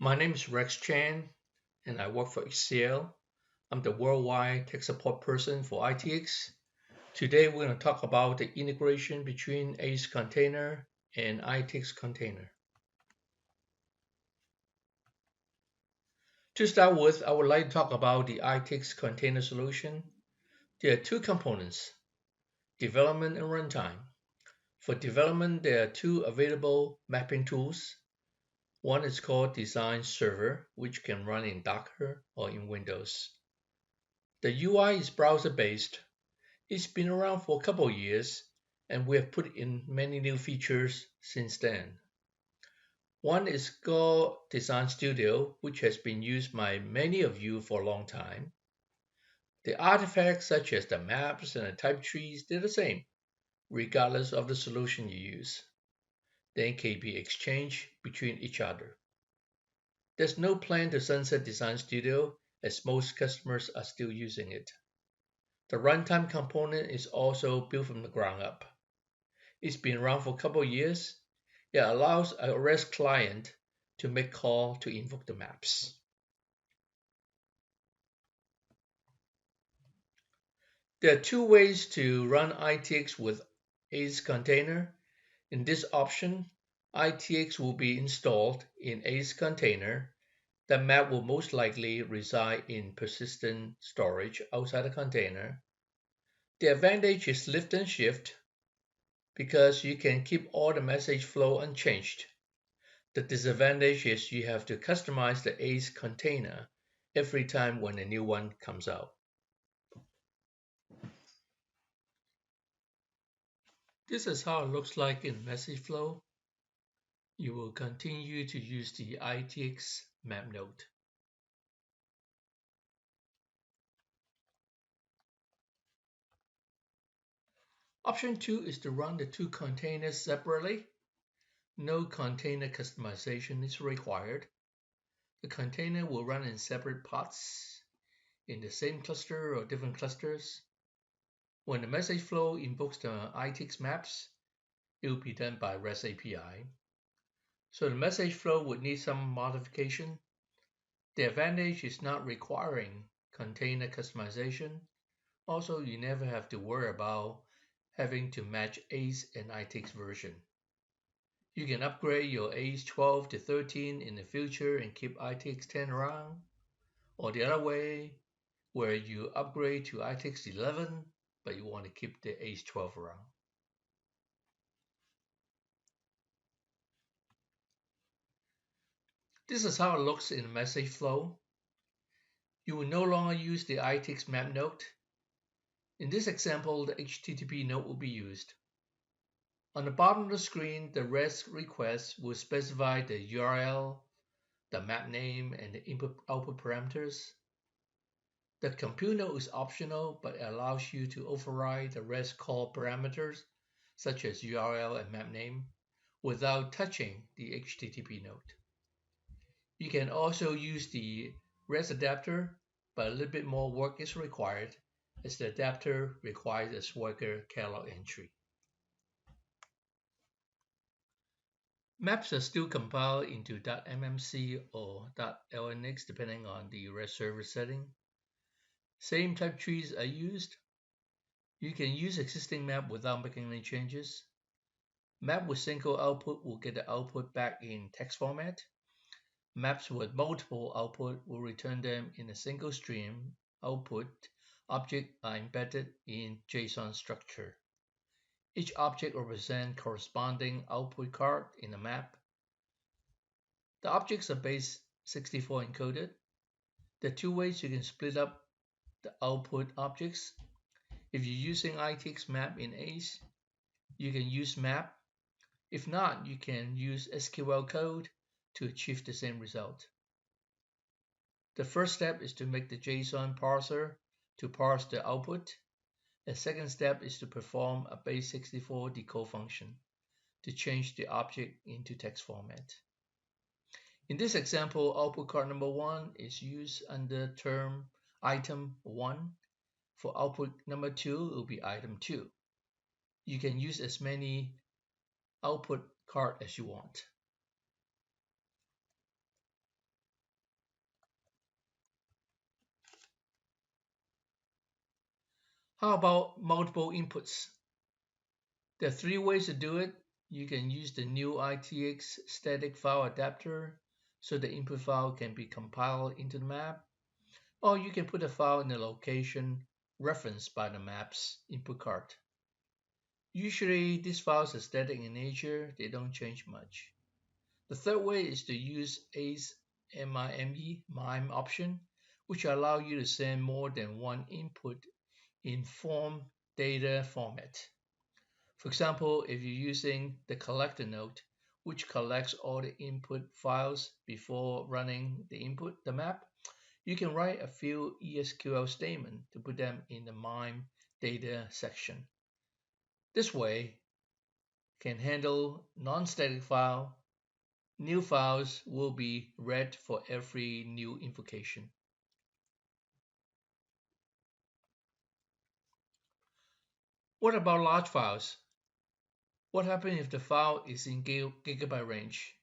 My name is Rex Chan, and I work for HCL. I'm the worldwide tech support person for ITX. Today, we're going to talk about the integration between ACE Container and ITX Container. To start with, I would like to talk about the ITX Container solution. There are two components, development and runtime. For development, there are two available mapping tools. One is called Design Server, which can run in Docker or in Windows. The UI is browser-based. It's been around for a couple of years, and we have put in many new features since then. One is called Design Studio, which has been used by many of you for a long time. The artifacts such as the maps and the type trees, they're the same, regardless of the solution you use. They can be exchanged between each other. There's no plan to sunset Design Studio, as most customers are still using it. The runtime component is also built from the ground up. It's been around for a couple of years. It allows a REST client to make call to invoke the maps. There are two ways to run ITX with ACE Container. In this option, ITX will be installed in ACE Container. The map will most likely reside in persistent storage outside the container. The advantage is lift and shift because you can keep all the message flow unchanged. The disadvantage is you have to customize the ACE container every time when a new one comes out. This is how it looks like in message flow. You will continue to use the ITX map node. Option 2 is to run the two containers separately. No container customization is required. The container will run in separate pods in the same cluster or different clusters. When the message flow invokes the ITX maps, it will be done by REST API. So the message flow would need some modification. The advantage is not requiring container customization. Also, you never have to worry about having to match ACE and ITX version. You can upgrade your ACE 12 to 13 in the future and keep ITX 10 around, or the other way, where you upgrade to ITX 11, but you want to keep the ACE 12 around. This is how it looks in the message flow. You will no longer use the ITX map node. In this example, the HTTP node will be used. On the bottom of the screen, the REST request will specify the URL, the map name, and the input-output parameters. The compute node is optional, but it allows you to override the REST call parameters, such as URL and map name, without touching the HTTP node. You can also use the REST adapter, but a little bit more work is required, as the adapter requires a Swagger catalog entry. Maps are still compiled into .mmc or .lnx depending on the REST server setting. Same type trees are used. You can use existing map without making any changes. Map with single output will get the output back in text format. Maps with multiple output will return them in a single stream. Output objects are embedded in JSON structure. Each object represents corresponding output card in the map. The objects are base 64 encoded. There are two ways you can split up the output objects. If you're using ITX map in ACE, you can use map. If not, you can use SQL code to achieve the same result. The first step is to make the JSON parser to parse the output. The second step is to perform a base 64 decode function to change the object into text format. In this example, output card number 1 is used under term item 1. For output number 2, it will be item 2. You can use as many output card as you want. How about multiple inputs? There are three ways to do it. You can use the new ITX static file adapter so the input file can be compiled into the map, or you can put a file in a location referenced by the map's input card. Usually, these files are static in nature, they don't change much. The third way is to use ACE MIME option, which allow you to send more than one input in form data format. For example, if you're using the collector node, which collects all the input files before running the map, you can write a few ESQL statements to put them in the MIME data section. This way can handle non-static file. New files will be read for every new invocation. What about large files? What happens if the file is in gigabyte range?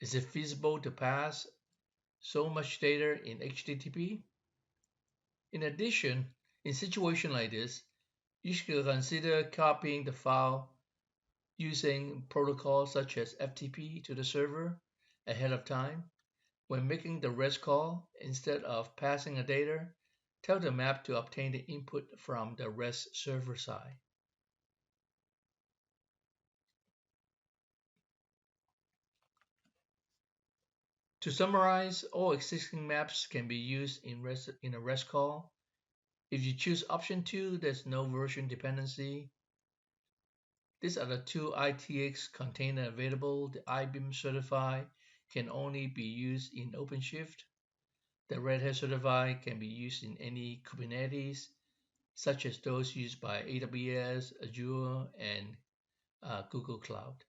Is it feasible to pass so much data in HTTP? In addition, in situations like this, you should consider copying the file using protocols such as FTP to the server ahead of time. When making the REST call, instead of passing a data, tell the map to obtain the input from the REST server side. To summarize, all existing maps can be used in a REST call. If you choose option 2, there's no version dependency. These are the two ITX containers available. The IBM certified can only be used in OpenShift. The Red Hat certified can be used in any Kubernetes, such as those used by AWS, Azure, and Google Cloud.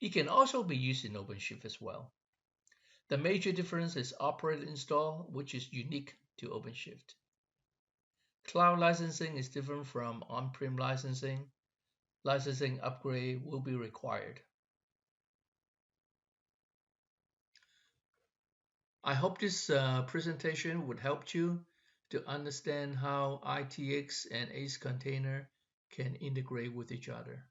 It can also be used in OpenShift as well. The major difference is operator install, which is unique to OpenShift. Cloud licensing is different from on-prem licensing. Licensing upgrade will be required. I hope this presentation would help you to understand how ITX and ACE container can integrate with each other.